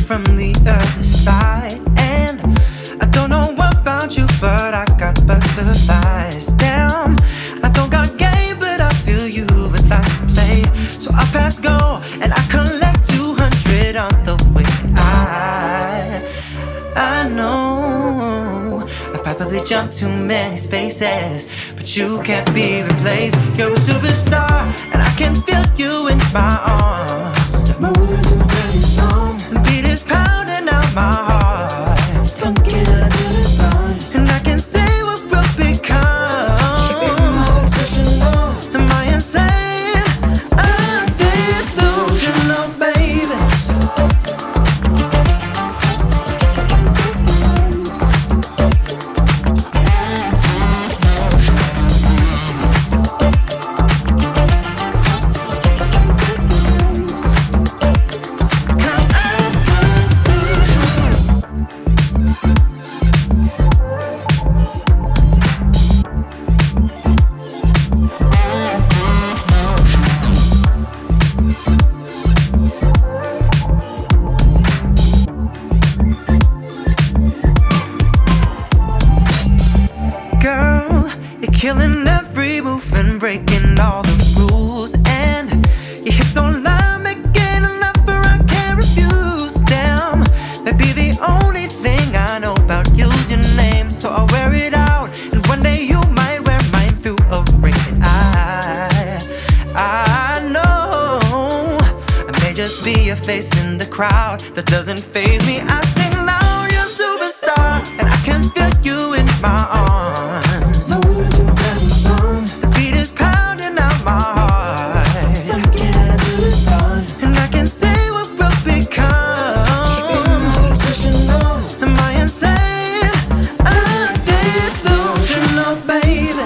From the other side, and I don't know about you, but I got butterflies. Damn, I don't got game, but I feel you would like to play. So I pass go, and I collect 200 on the way. I know I probably jumped too many spaces, but you can't be replaced. You're a superstar, and I can feel you in my arms. I'm moving to a brand new song. The beat is pounding out my heart. Funky out to the bone, and I can say what we'll become. Baby, my obsession long. Am I insane? I'm delusional, baby. Killing every move and breaking all the rules, and your hips don't lie, making an offer I can't refuse. Damn, maybe the only thing I know about you's your name, so I'll wear it out, and one day you might wear mine through a ring. And I know I may just be a face in the crowd that doesn't faze me. I sing loud, you're a superstar, and I can feel you in my arms. So the beat is pounding out my heart. And I can say what we'll become. Am I insane? I'm delusional, baby.